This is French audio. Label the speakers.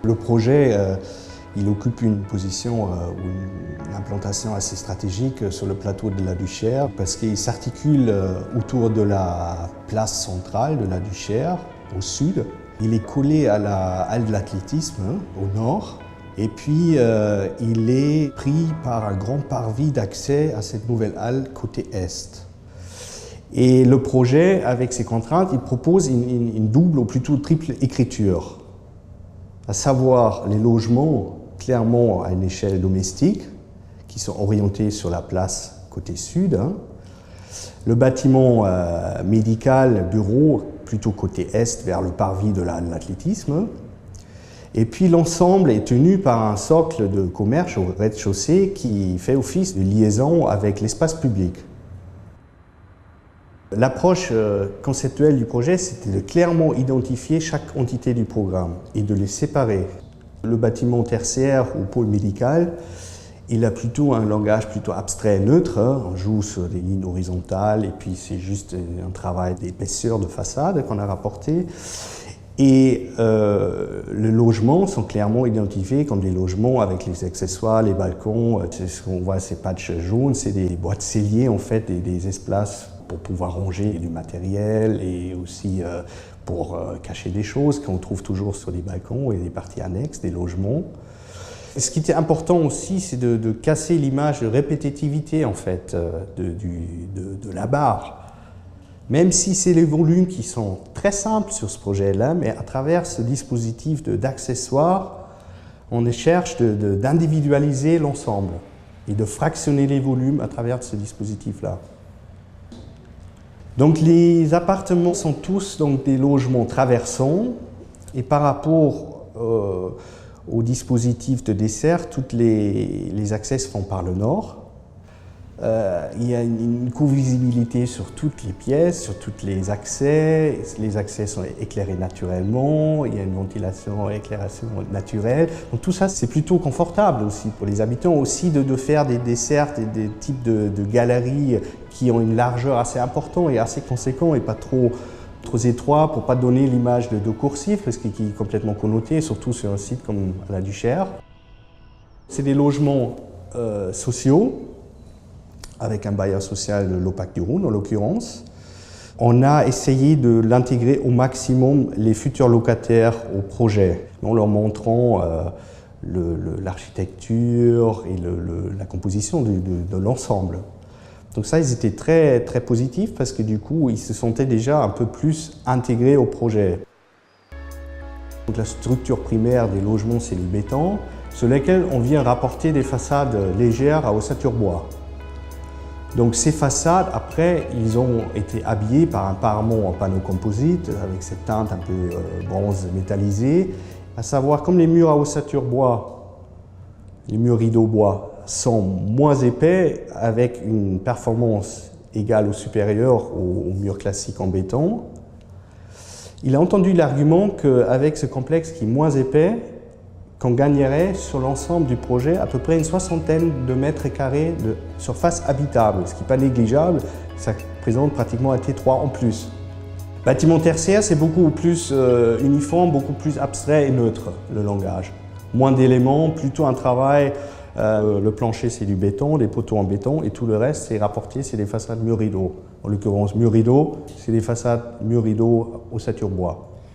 Speaker 1: Le projet, il occupe une position ou une implantation assez stratégique sur le plateau de la Duchère parce qu'il s'articule autour de la place centrale de la Duchère, au sud. Il est collé à la halle de l'athlétisme, au nord. Et puis, il est pris par un grand parvis d'accès à cette nouvelle halle côté est. Et le projet, avec ses contraintes, il propose une double ou plutôt triple écriture. À savoir les logements clairement à une échelle domestique, qui sont orientés sur la place côté sud. Le bâtiment médical, bureau, plutôt côté est, vers le parvis de l'athlétisme. Et puis l'ensemble est tenu par un socle de commerce au rez-de-chaussée qui fait office de liaison avec l'espace public. L'approche conceptuelle du projet, c'était de clairement identifier chaque entité du programme et de les séparer. Le bâtiment tertiaire ou pôle médical, il a plutôt un langage plutôt abstrait et neutre. On joue sur des lignes horizontales et puis c'est juste un travail d'épaisseur de façade qu'on a rapporté. Et les logements sont clairement identifiés comme des logements avec les accessoires, les balcons. C'est ce qu'on voit, ces patchs jaunes, c'est des boîtes celliers en fait, des espaces pour pouvoir ranger du matériel et aussi pour cacher des choses qu'on trouve toujours sur des balcons et des parties annexes des logements. Ce qui était important aussi, c'est de casser l'image de répétitivité en fait de la barre. Même si c'est les volumes qui sont très simples sur ce projet-là, mais à travers ce dispositif d'accessoires, on cherche d'individualiser l'ensemble et de fractionner les volumes à travers ce dispositif-là. Donc les appartements sont tous donc, des logements traversants et par rapport au dispositif de dessert, tous les accès se font par le nord. Il y a une co-visibilité sur toutes les pièces, sur tous les accès. Les accès sont éclairés naturellement, il y a une ventilation, éclairation naturelle. Donc tout ça, c'est plutôt confortable aussi pour les habitants, aussi de faire des desserts et des types de galeries qui ont une largeur assez importante et assez conséquente et pas trop étroit pour ne pas donner l'image de coursif, parce qu'il est complètement connoté, surtout sur un site comme la Duchère. C'est des logements sociaux, avec un bailleur social de l'Opac-du-Rhône en l'occurrence. On a essayé de l'intégrer au maximum les futurs locataires au projet, en leur montrant l'architecture et la composition de l'ensemble. Donc ça, ils étaient très, très positifs parce que du coup, ils se sentaient déjà un peu plus intégrés au projet. Donc la structure primaire des logements, c'est le béton, sur lesquels on vient rapporter des façades légères à ossature bois. Donc ces façades, après, ils ont été habillées par un parement en panneau composite avec cette teinte un peu bronze métallisée. À savoir, comme les murs à ossature bois, les murs rideaux bois sont moins épais avec une performance égale ou supérieure aux murs classiques en béton. Il a entendu l'argument qu'avec ce complexe qui est moins épais, qu'on gagnerait sur l'ensemble du projet à peu près une soixantaine de mètres carrés de surface habitable, ce qui n'est pas négligeable, ça présente pratiquement un T3 en plus. Bâtiment tertiaire, c'est beaucoup plus uniforme, beaucoup plus abstrait et neutre, le langage. Moins d'éléments, plutôt un travail, le plancher c'est du béton, des poteaux en béton et tout le reste c'est rapporté, c'est des façades murs rideaux. En l'occurrence murs rideaux, c'est des façades murs rideaux ossature bois.